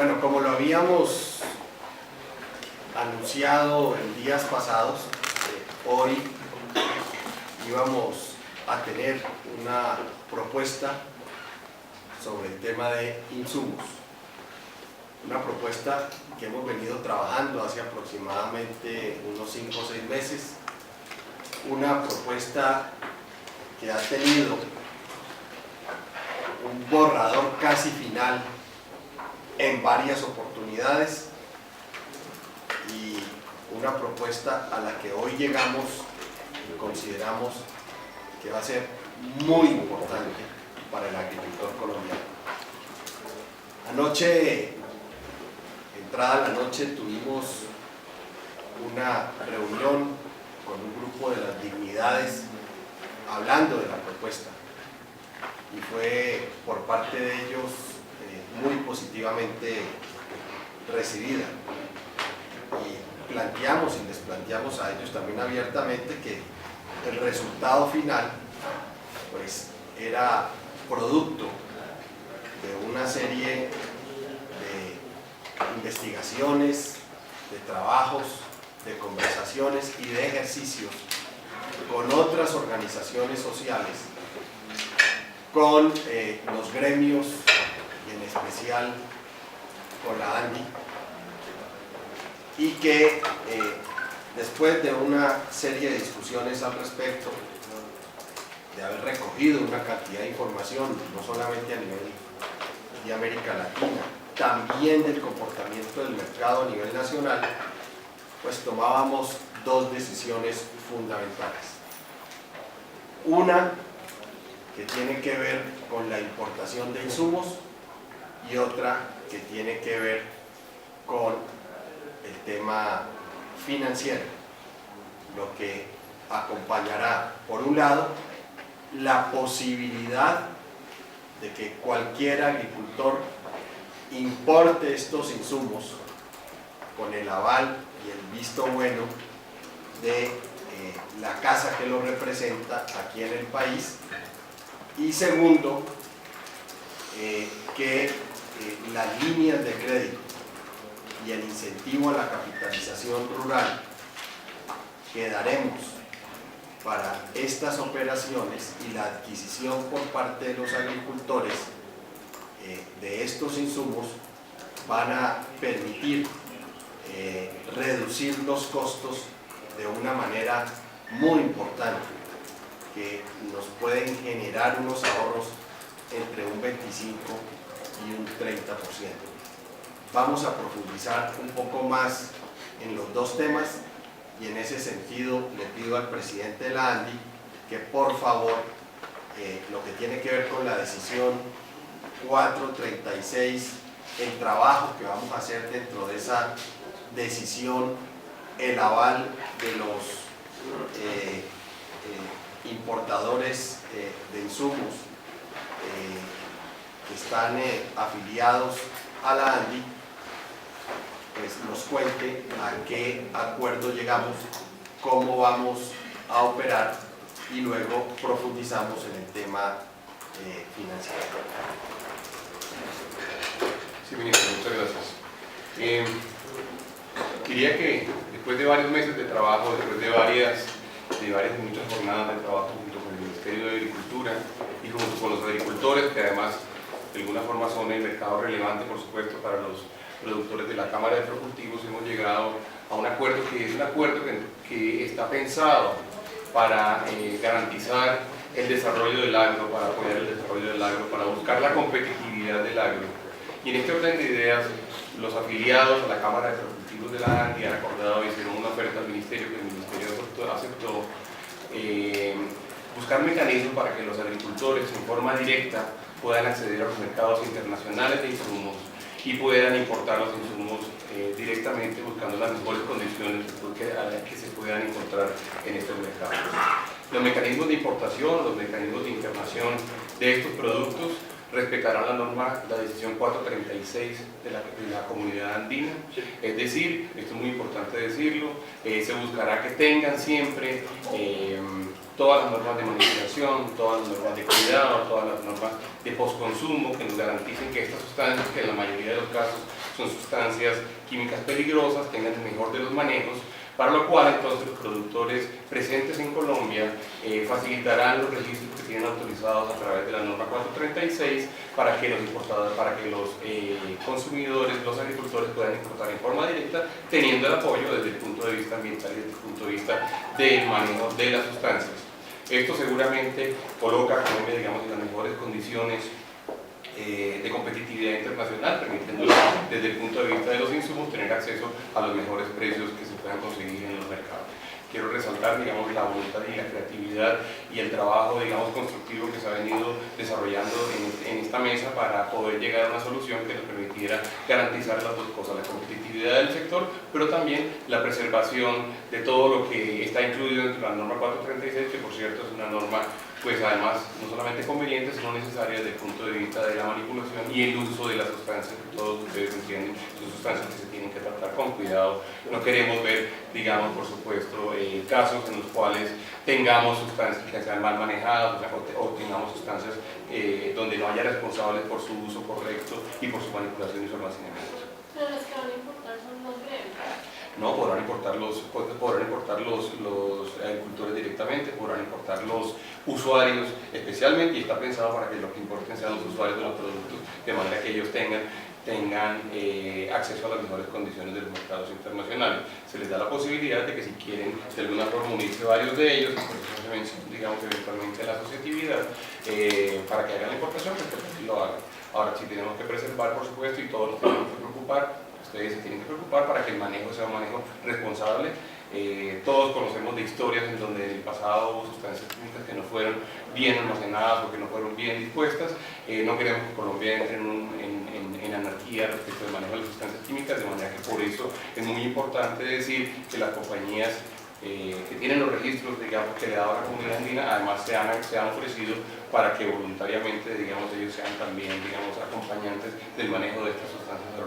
Bueno, como lo habíamos anunciado en días pasados, hoy íbamos a tener una propuesta sobre el tema de insumos. Una propuesta que hemos venido trabajando hace aproximadamente unos 5 o 6 meses. Una propuesta que ha tenido un borrador casi final en varias oportunidades y una propuesta a la que hoy llegamos y consideramos que va a ser muy importante para el agricultor colombiano. Anoche, entrada la noche, tuvimos una reunión con un grupo de las dignidades hablando de la propuesta y fue por parte de ellos muy positivamente recibida, y planteamos y les planteamos a ellos también abiertamente que el resultado final pues era producto de una serie de investigaciones, de trabajos, de conversaciones y de ejercicios con otras organizaciones sociales, con los gremios y en especial con la ANDI, y que después de una serie de discusiones al respecto, de haber recogido una cantidad de información, no solamente a nivel de América Latina, también del comportamiento del mercado a nivel nacional, pues tomábamos dos decisiones fundamentales. Una que tiene que ver con la importación de insumos y otra que tiene que ver con el tema financiero, lo que acompañará, por un lado, la posibilidad de que cualquier agricultor importe estos insumos con el aval y el visto bueno de la casa que lo representa aquí en el país, y segundo, que las líneas de crédito y el incentivo a la capitalización rural que daremos para estas operaciones y la adquisición por parte de los agricultores de estos insumos van a permitir reducir los costos de una manera muy importante, que nos pueden generar unos ahorros entre un 25 y un 30%. Vamos a profundizar un poco más en los dos temas, y en ese sentido le pido al presidente de la ANDI que por favor lo que tiene que ver con la decisión 436, el trabajo que vamos a hacer dentro de esa decisión, el aval de los importadores de insumos que están afiliados a la ANDI, pues nos cuente a qué acuerdo llegamos, cómo vamos a operar, y luego profundizamos en el tema financiero. Sí, ministro, muchas gracias. Quería que después de varios meses de trabajo, después de muchas jornadas de trabajo junto con el Ministerio de Agricultura y junto con los agricultores, que además de alguna forma son el mercado relevante, por supuesto, para los productores de la Cámara de Procultivos, hemos llegado a un acuerdo que es un acuerdo que está pensado para garantizar el desarrollo del agro, para apoyar el desarrollo del agro, para buscar la competitividad del agro. Y en este orden de ideas, los afiliados a la Cámara de Procultivos de la ANDI han acordado y hicieron una oferta al Ministerio, que el Ministerio aceptó, buscar mecanismos para que los agricultores en forma directa puedan acceder a los mercados internacionales de insumos y puedan importar los insumos directamente, buscando las mejores condiciones que se puedan encontrar en estos mercados. Los mecanismos de importación, los mecanismos de internación de estos productos respetarán la decisión 436 de la comunidad andina, es decir, esto es muy importante decirlo, se buscará que tengan siempre todas las normas de manipulación, todas las normas de cuidado, todas las normas de postconsumo que nos garanticen que estas sustancias, que en la mayoría de los casos son sustancias químicas peligrosas, tengan el mejor de los manejos, para lo cual entonces los productores presentes en Colombia facilitarán los registros que tienen autorizados a través de la norma 436 para que los importadores, para que los consumidores, los agricultores puedan importar en forma directa, teniendo el apoyo desde el punto de vista ambiental y desde el punto de vista del manejo de las sustancias. Esto seguramente coloca a Colombia, digamos, en las mejores condiciones de competitividad internacional, permitiéndole desde el punto de vista de los insumos tener acceso a los mejores precios que se puedan conseguir en los mercados. Quiero resaltar, digamos, la voluntad y la creatividad y el trabajo, digamos, constructivo que se ha venido desarrollando en esta mesa para poder llegar a una solución que nos permitiera garantizar las dos cosas, la competitividad del sector, pero también la preservación de todo lo que está incluido dentro de la norma 436, que por cierto es una norma, pues además, no solamente conveniente, sino necesaria desde el punto de vista de la manipulación y el uso de las sustancias que todos ustedes entienden, son sustancias que se tienen que tratar con cuidado. No queremos ver, digamos, por supuesto, casos en los cuales tengamos sustancias que sean mal manejadas, o tengamos sustancias donde no haya responsables por su uso correcto y por su manipulación y su almacenamiento. Pero los que van a importar son los gremios. No, podrán importar los agricultores directamente, podrán importar los usuarios especialmente, y está pensado para que los que importen sean los usuarios de los productos, de manera que ellos tengan acceso a las mejores condiciones de los mercados internacionales. Se les da la posibilidad de que si quieren de alguna forma unirse varios de ellos, por eso se menciona, digamos, eventualmente la asociatividad, para que hagan la importación, pues que lo hagan. Ahora, sí tenemos que preservar, por supuesto, y todos nos tenemos que preocupar, ustedes se tienen que preocupar para que el manejo sea un manejo responsable. Todos conocemos de historias en donde en el pasado hubo sustancias químicas que no fueron bien almacenadas o que no fueron bien dispuestas. No queremos que Colombia entre en anarquía respecto al manejo de las sustancias químicas, de manera que por eso es muy importante decir que las compañías que tienen los registros, digamos, que le da la comunidad andina, además se han ofrecido para que voluntariamente, digamos, ellos sean también, digamos, acompañantes del manejo de estas sustancias a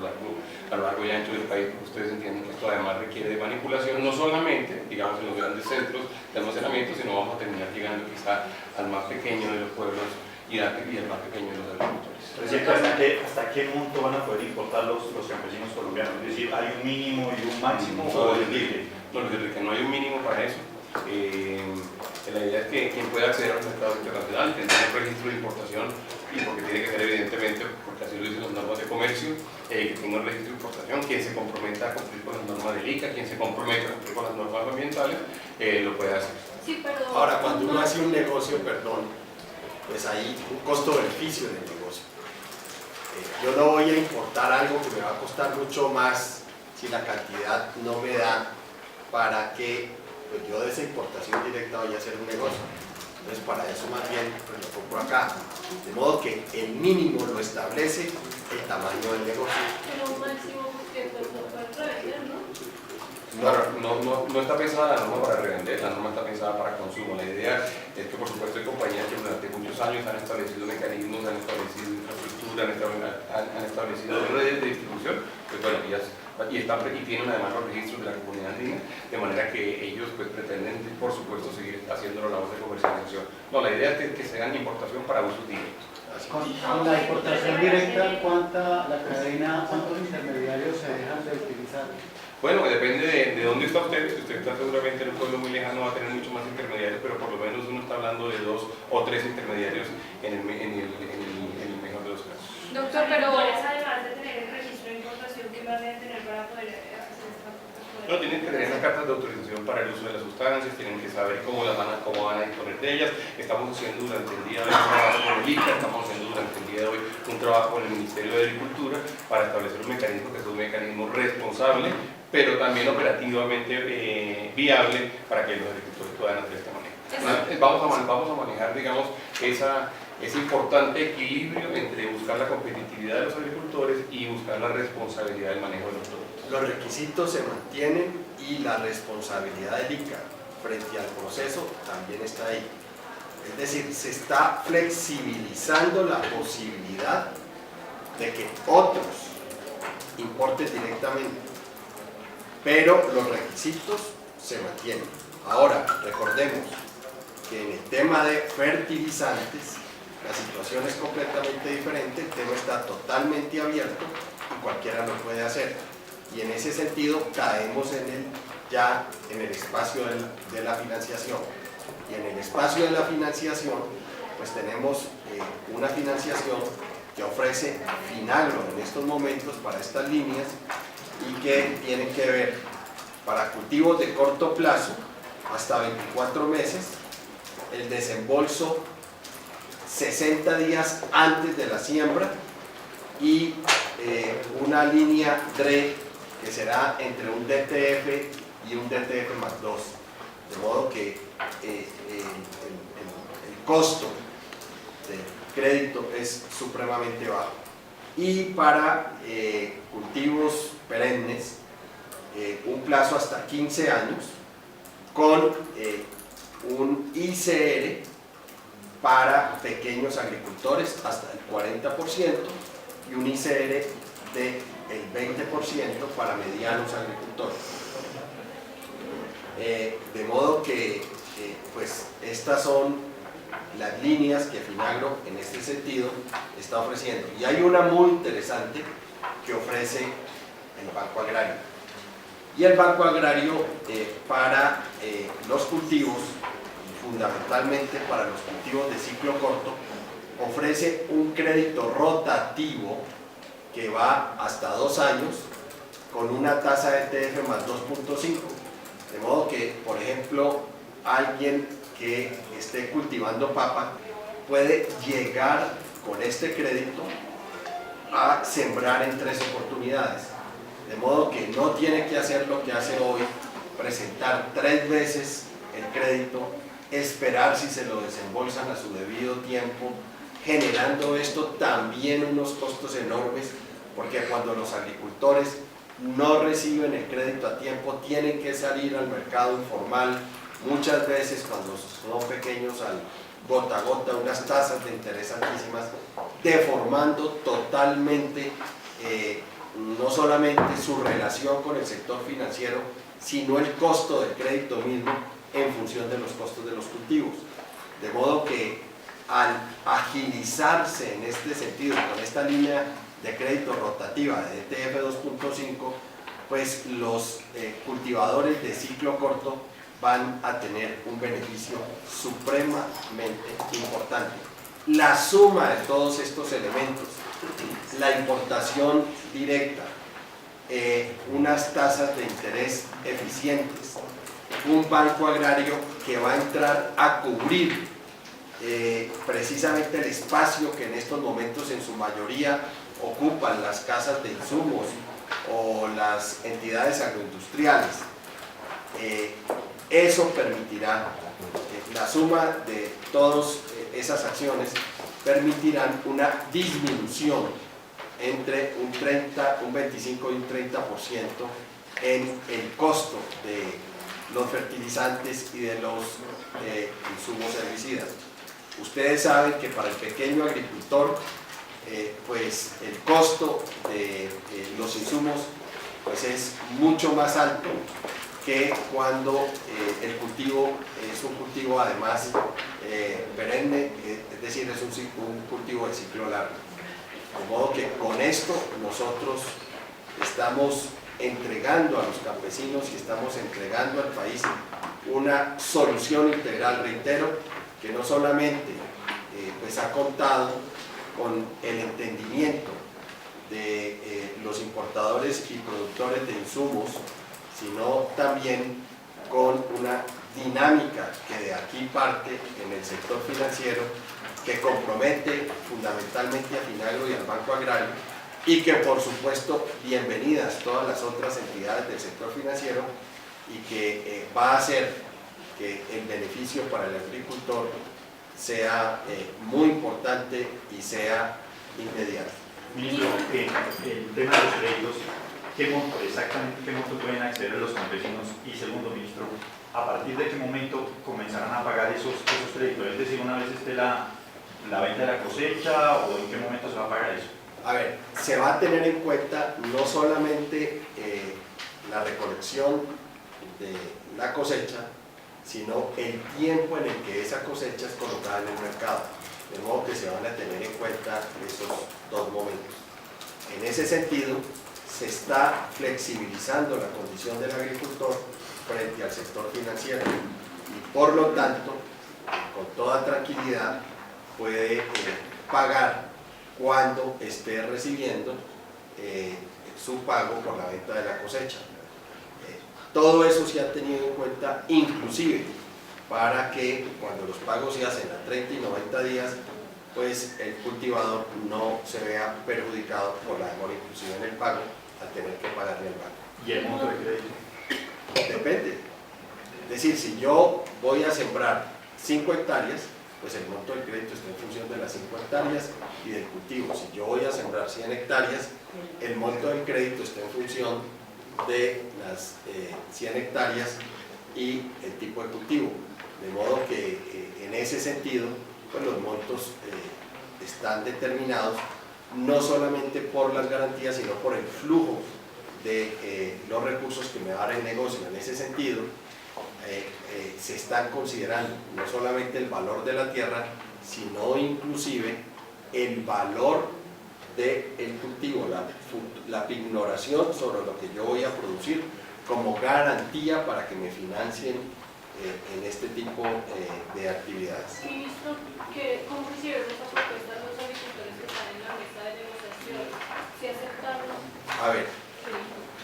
lo largo y ancho del país, porque ustedes entienden que esto además requiere de manipulación, no solamente, digamos, en los grandes centros de almacenamiento, sino vamos a terminar llegando quizá al más pequeño de los pueblos y al más pequeño de los agricultores. Presidente, ¿hasta qué monto van a poder importar los campesinos colombianos? Es decir, ¿hay un mínimo y un máximo o es libre? No hay un mínimo para eso. La idea es que quien pueda acceder a los mercados internacionales, tener un registro de importación, y porque tiene que ser evidentemente, porque así lo dicen las normas de comercio, que tenga un registro de importación, quien se comprometa a cumplir con las normas del ICA, quien se comprometa a cumplir con las normas ambientales, lo puede hacer. Sí, pero Ahora, cuando uno hace un negocio, perdón, pues hay un costo-beneficio del negocio. Yo no voy a importar algo que me va a costar mucho más si la cantidad no me da para que pues yo de esa importación directa vaya a hacer un negocio. Entonces para eso más bien pues lo compro acá. De modo que el mínimo lo establece el tamaño del negocio. pero un máximo porque pues no pueden revender, ¿no? No está pensada la norma para revender, la norma está pensada para consumo. La idea es que por supuesto hay compañías que durante muchos años han establecido mecanismos, han establecido infraestructura, han establecido redes de distribución, pues bueno, y tienen además los registros de la comunidad andina, de manera que ellos pues pretenden por supuesto seguir haciendo la labor de comercialización. No, la idea es que sean importación para usos directos. Con la importación directa, ¿cuántos intermediarios se dejan de utilizar? Bueno, depende de dónde está usted. Si usted está seguramente en un pueblo muy lejano va a tener mucho más intermediarios, pero por lo menos uno está hablando de 2 o 3 intermediarios en el mejor de los casos. Doctor, pero además de tener el registro de importación, ¿qué más deben tener para poder hacer esta importación? No, tienen que tener las cartas de autorización para el uso de las sustancias, tienen que saber cómo van a disponer de ellas. Estamos haciendo durante el día de hoy un trabajo con el ICA, estamos haciendo durante el día de hoy un trabajo con el Ministerio de Agricultura para establecer un mecanismo que es un mecanismo responsable, pero también operativamente viable para que los agricultores puedan hacer esta manera. Vamos a manejar, digamos, ese importante equilibrio entre buscar la competitividad de los agricultores y buscar la responsabilidad del manejo de los productos. Los requisitos se mantienen y la responsabilidad del ICA frente al proceso también está ahí. Es decir, se está flexibilizando la posibilidad de que otros importen directamente, pero los requisitos se mantienen. Ahora, recordemos, que en el tema de fertilizantes la situación es completamente diferente, el tema está totalmente abierto y cualquiera lo puede hacer. Y en ese sentido caemos ya en el espacio de la financiación. Y en el espacio de la financiación, pues tenemos una financiación que ofrece Finagro en estos momentos para estas líneas y que tienen que ver para cultivos de corto plazo, hasta 24 meses, el desembolso 60 días antes de la siembra y una línea DRE que será entre un DTF y un DTF más 2, de modo que el costo del crédito es supremamente bajo. Y para cultivos perennes, un plazo hasta 15 años con un ICR para pequeños agricultores hasta el 40% y un ICR del 20% para medianos agricultores. De modo que pues estas son las líneas que Finagro en este sentido está ofreciendo. Y hay una muy interesante que ofrece el Banco Agrario. Y el Banco Agrario para los cultivos, fundamentalmente para los cultivos de ciclo corto, ofrece un crédito rotativo que va hasta 2 años con una tasa de TF más 2.5. De modo que, por ejemplo, alguien que esté cultivando papa puede llegar con este crédito a sembrar en 3 oportunidades. De modo que no tiene que hacer lo que hace hoy, presentar 3 veces el crédito, esperar si se lo desembolsan a su debido tiempo, generando esto también unos costos enormes, porque cuando los agricultores no reciben el crédito a tiempo, tienen que salir al mercado informal, muchas veces cuando son pequeños al gota a gota, unas tasas de interés altísimas, deformando totalmente no solamente su relación con el sector financiero, sino el costo del crédito mismo en función de los costos de los cultivos. De modo que al agilizarse en este sentido, con esta línea de crédito rotativa de TF 2.5, pues los cultivadores de ciclo corto van a tener un beneficio supremamente importante. La suma de todos estos elementos, la importación directa, unas tasas de interés eficientes, un banco agrario que va a entrar a cubrir precisamente el espacio que en estos momentos en su mayoría ocupan las casas de insumos o las entidades agroindustriales. Eso permitirá, la suma de todas esas acciones permitirán una disminución entre un 25 y un 30% en el costo de los fertilizantes y de los insumos herbicidas. Ustedes saben que para el pequeño agricultor pues el costo de los insumos pues es mucho más alto que cuando el cultivo es un cultivo además perenne, es decir, es un cultivo de ciclo largo. De modo que con esto nosotros estamos entregando a los campesinos y estamos entregando al país una solución integral, reitero, que no solamente pues ha contado con el entendimiento de los importadores y productores de insumos, sino también con una dinámica que de aquí parte en el sector financiero, que compromete fundamentalmente a Finagro y al Banco Agrario, y que por supuesto bienvenidas todas las otras entidades del sector financiero, y que va a hacer que el beneficio para el agricultor sea muy importante y sea inmediato. Ministro, el tema de los créditos, exactamente qué monto pueden acceder los campesinos? Y segundo, ministro, ¿a partir de qué momento comenzarán a pagar esos créditos? Es decir, una vez esté la venta de la cosecha, ¿o en qué momento se va a pagar eso? A ver, se va a tener en cuenta no solamente la recolección de la cosecha, sino el tiempo en el que esa cosecha es colocada en el mercado. De modo que se van a tener en cuenta esos dos momentos. En ese sentido, se está flexibilizando la condición del agricultor frente al sector financiero y por lo tanto, con toda tranquilidad, puede pagar cuando esté recibiendo su pago por la venta de la cosecha. Todo eso se ha tenido en cuenta, inclusive para que cuando los pagos se hacen a 30 y 90 días, pues el cultivador no se vea perjudicado por la demora inclusive en el pago al tener que pagarle al banco. ¿Y el monto de crédito? Depende. Es decir, si yo voy a sembrar 5 hectáreas, pues el monto del crédito está en función de las 5 hectáreas y del cultivo. Si yo voy a sembrar 100 hectáreas, el monto del crédito está en función de las 100 hectáreas y el tipo de cultivo. De modo que en ese sentido, pues los montos están determinados no solamente por las garantías, sino por el flujo de los recursos que me va a dar el negocio. En ese sentido, se están considerando no solamente el valor de la tierra, sino inclusive el valor del cultivo, la pignoración sobre lo que yo voy a producir como garantía para que me financien en este tipo de actividades. Ministro, ¿cómo recibieron esa propuesta de los agricultores que están en la mesa de negociación? ¿Se aceptaron? A ver,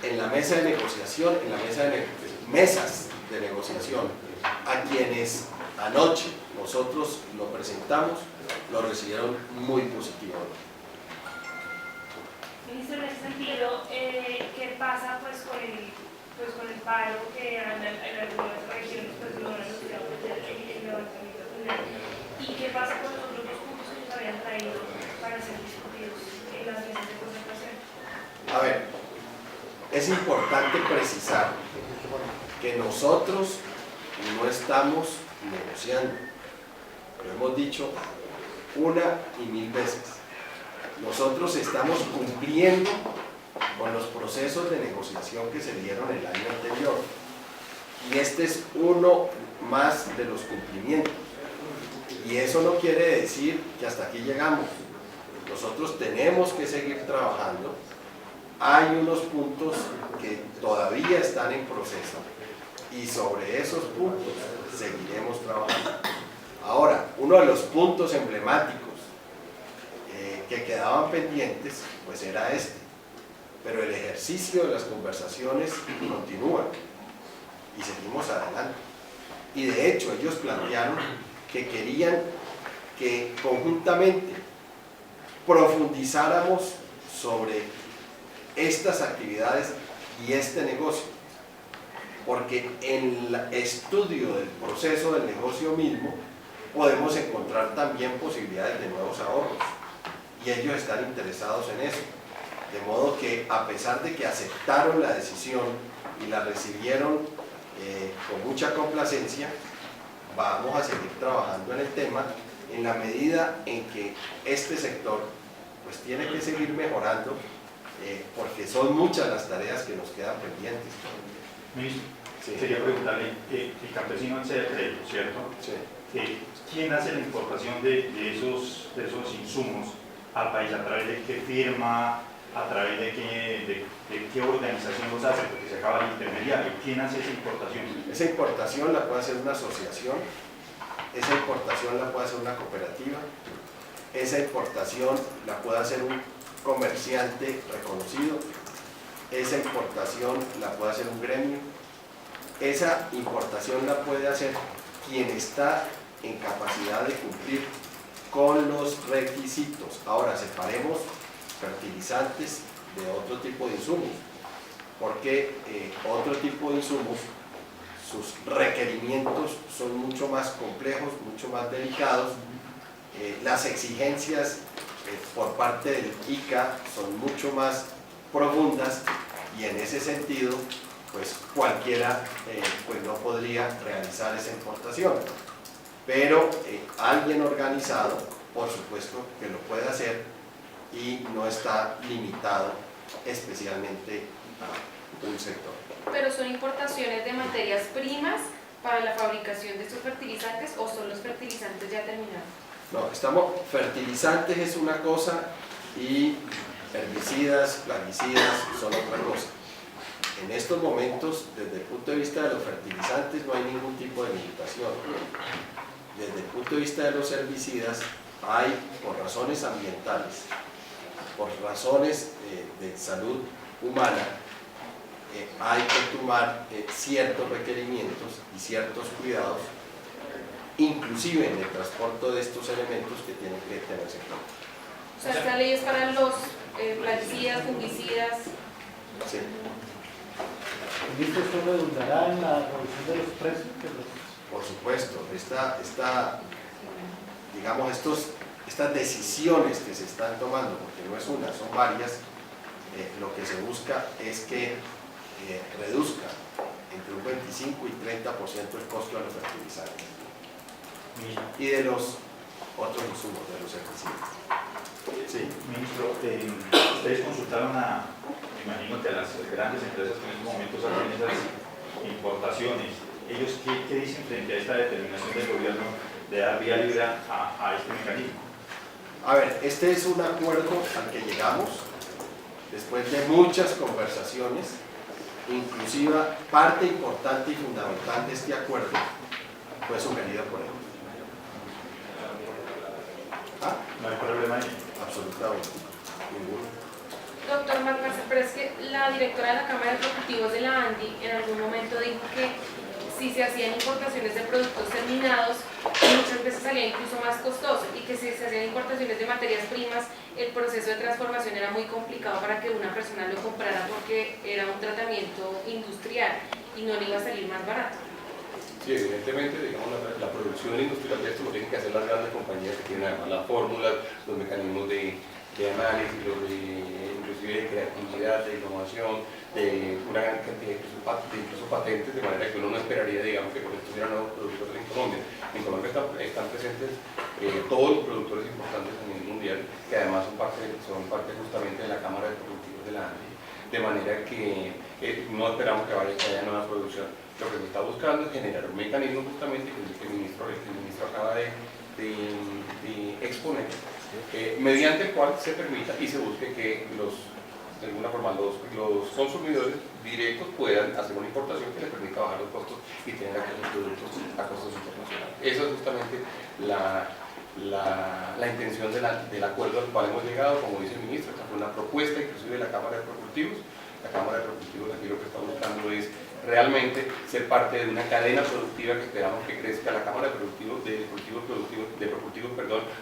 en la mesa de negociación, en la mesa de mesas de negociación, a quienes anoche nosotros lo presentamos, lo recibieron muy positivamente. Ministro, en ese sentido, ¿qué pasa pues con el paro que en algunas regiones pues no han anunciado el levantamiento final? ¿Y qué pasa con los otros puntos que ellos habían traído para ser discutidos en las mesas de concertación? A ver, es importante precisar que nosotros no estamos negociando, lo hemos dicho una y mil veces. Nosotros estamos cumpliendo con los procesos de negociación que se dieron el año anterior y este es uno más de los cumplimientos y eso no quiere decir que hasta aquí llegamos. Nosotros tenemos que seguir trabajando. Hay unos puntos que todavía están en proceso y sobre esos puntos seguiremos trabajando. Ahora, uno de los puntos emblemáticos que quedaban pendientes, pues era este, pero el ejercicio de las conversaciones continúa y seguimos adelante. Y de hecho ellos plantearon que querían que conjuntamente profundizáramos sobre estas actividades y este negocio, porque en el estudio del proceso del negocio mismo podemos encontrar también posibilidades de nuevos ahorros y ellos están interesados en eso, de modo que a pesar de que aceptaron la decisión y la recibieron con mucha complacencia, vamos a seguir trabajando en el tema en la medida en que este sector pues tiene que seguir mejorando porque son muchas las tareas que nos quedan pendientes. Ministro, Sí. quería preguntarle, el campesino accede a crédito, ¿cierto? Sí. ¿Quién hace la importación de esos insumos al país? ¿A través de qué firma? ¿A través de qué organización los hace? Porque se acaba el intermediario. ¿Quién hace esa importación? Esa importación la puede hacer una asociación, esa importación la puede hacer una cooperativa, esa importación la puede hacer un comerciante reconocido, esa importación la puede hacer un gremio, esa importación la puede hacer quien está en capacidad de cumplir con los requisitos. Ahora separemos fertilizantes de otro tipo de insumos, porque otro tipo de insumos, sus requerimientos son mucho más complejos, mucho más delicados, las exigencias por parte del ICA son mucho más profundas y en ese sentido pues cualquiera pues no podría realizar esa importación, pero alguien organizado por supuesto que lo puede hacer y no está limitado especialmente a un sector. Pero son importaciones de materias primas para la fabricación de estos fertilizantes o son los fertilizantes ya terminados? No, fertilizantes es una cosa y herbicidas, plaguicidas son otra cosa. En estos momentos, desde el punto de vista de los fertilizantes, no hay ningún tipo de limitación. Desde el punto de vista de los herbicidas, hay, por razones ambientales, por razones de salud humana, hay que tomar ciertos requerimientos y ciertos cuidados, inclusive en el transporte de estos elementos que tienen que tenerse en cuenta. O sea, esta ley es para los plaguicidas, fungicidas. Sí. ¿Esto redundará en la reducción de los precios? Por supuesto, digamos, estas decisiones que se están tomando, porque no es una, son varias, lo que se busca es que reduzca entre un 25 y 30% el costo de los fertilizantes y de los otros insumos, de los herbicidas. Sí. Ministro, ustedes consultaron me imagino que a las grandes empresas que en estos momentos hacen esas importaciones. ¿Ellos qué dicen frente a esta determinación del gobierno de dar vía libre a este mecanismo? A ver, este es un acuerdo al que llegamos después de muchas conversaciones, inclusive parte importante y fundamental de este acuerdo fue sugerida por él. ¿Ah? No hay problema ahí. Absolutamente, ninguno. Doctor Malgarza, pero es que la directora de la Cámara de Ejecutivos de la ANDI en algún momento dijo que si se hacían importaciones de productos terminados, muchas veces salía incluso más costoso y que si se hacían importaciones de materias primas, el proceso de transformación era muy complicado para que una persona lo comprara porque era un tratamiento industrial y no le iba a salir más barato. Sí, evidentemente, digamos, la producción industrial de esto lo tienen que hacer las grandes compañías que tienen además las fórmulas, los mecanismos de análisis, inclusive de creatividad, de innovación, de una gran cantidad de incluso patentes, de manera que uno no esperaría, digamos, que con esto hubieran nuevos productores en Colombia. En Colombia están presentes todos los productores importantes a nivel mundial, que además son parte justamente de la Cámara de Productivos de la ANDI, de manera que no esperamos que haya nueva producción. Lo que se está buscando es generar un mecanismo justamente que el ministro acaba de exponer, mediante el cual se permita y se busque que de alguna forma los consumidores directos puedan hacer una importación que les permita bajar los costos y tener acceso a productos a costos internacionales. Esa es justamente la intención del acuerdo al cual hemos llegado. Como dice el ministro, esta fue una propuesta inclusive de la Cámara de Productivos. La Cámara de Productivos aquí lo que está buscando es realmente ser parte de una cadena productiva que esperamos que crezca. La Cámara de Productivos,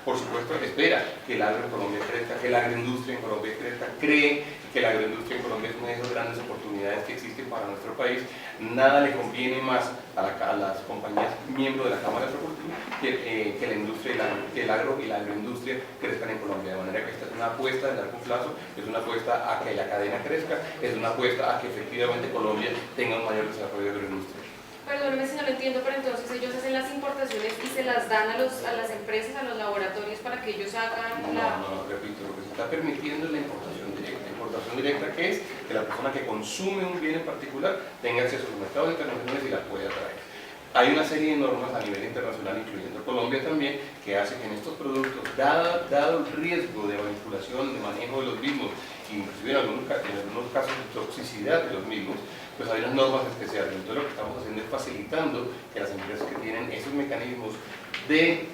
por supuesto, espera que el agro en Colombia crezca, que la agroindustria en Colombia crezca, cree que la agroindustria en Colombia es una de esas grandes oportunidades que existen para nuestro país. Nada le conviene más a las compañías miembros de la Cámara de Productivos que la industria, que el agro y la agroindustria crezcan en Colombia. De manera que esta es una apuesta de largo plazo, es una apuesta a que la cadena crezca, es una apuesta a que efectivamente Colombia tenga un mayor desarrollo de agroindustria. Perdóneme si no lo entiendo, pero entonces ellos hacen las importaciones y se las dan a las empresas, a los laboratorios para que ellos hagan No, repito, lo que se está permitiendo es la importación directa. Importación directa, que es que la persona que consume un bien en particular tenga acceso a los mercados internacionales y la pueda traer. Hay una serie de normas a nivel internacional, incluyendo Colombia también, que hace que en estos productos, dado el riesgo de manipulación, de manejo de los mismos, inclusive en algunos casos de toxicidad de los mismos, pues hay unas normas especiales. Entonces lo que estamos haciendo es facilitando que las empresas que tienen esos mecanismos de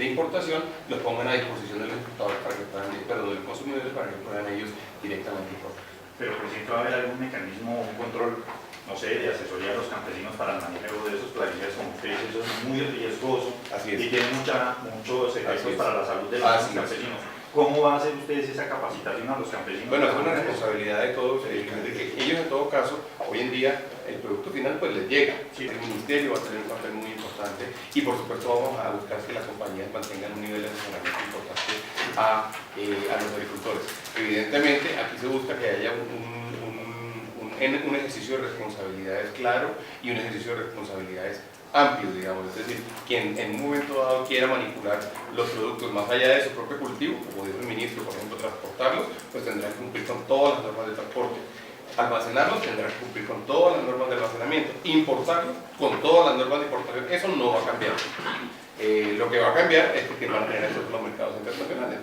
importación los pongan a disposición de los importadores para que puedan, de los consumidores para que puedan ellos directamente importar. Pero por ejemplo, ¿va a haber algún mecanismo, un control, no sé, de asesoría a los campesinos para el manejo de esos plaguicidas? Como ustedes, eso es muy riesgoso. Así es. Y tiene muchos efectos para la salud de los campesinos. ¿Cómo van a hacer ustedes esa capacitación a los campesinos? Bueno, es una responsabilidad de todos, de que ellos en todo caso, hoy en día, el producto final pues les llega. Sí. El ministerio va a tener un papel muy importante y por supuesto vamos a buscar que las compañías mantengan un nivel de asesoramiento importante a los agricultores. Evidentemente, aquí se busca que haya un ejercicio de responsabilidades claro y un ejercicio de responsabilidades amplio, digamos, es decir, quien en un momento dado quiera manipular los productos más allá de su propio cultivo, como dijo el ministro, por ejemplo, transportarlos, pues tendrá que cumplir con todas las normas de transporte. almacenarlos tendrá que cumplir con todas las normas de almacenamiento, importarlos con todas las normas de importación, eso no va a cambiar. Lo que va a cambiar es que van a tener acceso a los mercados internacionales,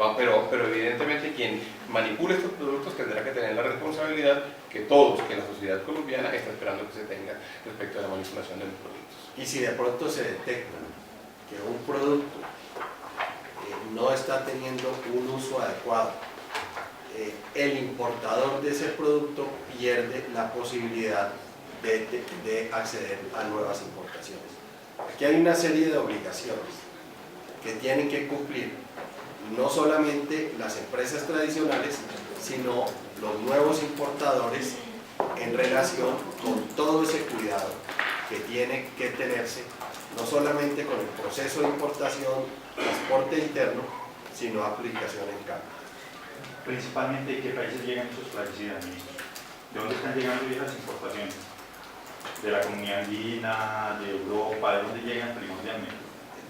pero evidentemente quien manipule estos productos tendrá que tener la responsabilidad que todos, que la sociedad colombiana está esperando que se tenga respecto a la manipulación de los productos. Y si de pronto se detecta que un producto no está teniendo un uso adecuado, el importador de ese producto pierde la posibilidad de acceder a nuevas importaciones. Aquí hay una serie de obligaciones que tienen que cumplir no solamente las empresas tradicionales, sino los nuevos importadores en relación con todo ese cuidado que tiene que tenerse, no solamente con el proceso de importación, transporte interno, sino aplicación en campo. Principalmente, ¿de qué países llegan esos plaguicidas, ministro? ¿De dónde están llegando esas importaciones? ¿De la comunidad andina, de Europa? ¿De dónde llegan primordialmente?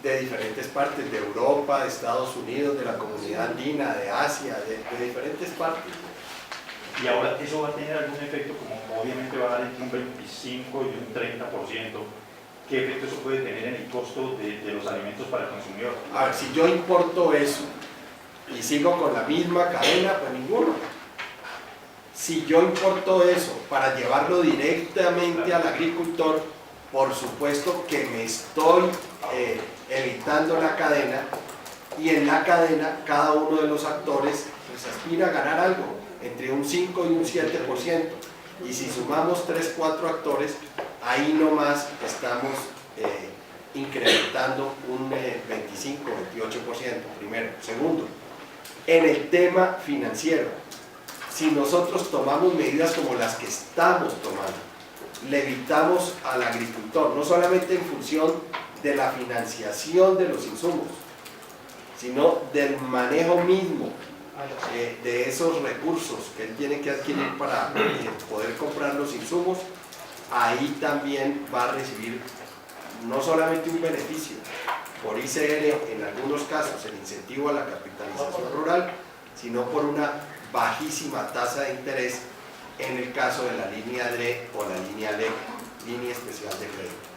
De diferentes partes, de Europa, de Estados Unidos, de la comunidad andina, de Asia, de diferentes partes. Y ahora, ¿eso va a tener algún efecto? Como obviamente va a dar entre un 25 y un 30%. ¿Qué efecto eso puede tener en el costo de los alimentos para el consumidor? A ver, si yo importo eso y sigo con la misma cadena, pues ninguno. Si yo importo eso para llevarlo directamente al agricultor, por supuesto que me estoy evitando la cadena, y en la cadena cada uno de los actores pues aspira a ganar algo, entre un 5 y un 7%. Y si sumamos 3, 4 actores, ahí nomás estamos incrementando un 25, 28%, primero. Segundo, en el tema financiero, si nosotros tomamos medidas como las que estamos tomando, le evitamos al agricultor, no solamente en función de la financiación de los insumos, sino del manejo mismo de esos recursos que él tiene que adquirir para poder comprar los insumos, ahí también va a recibir no solamente un beneficio por ICR, en algunos casos el incentivo a la capitalización rural, sino por una bajísima tasa de interés en el caso de la línea DRE o la línea LEC, línea especial de crédito.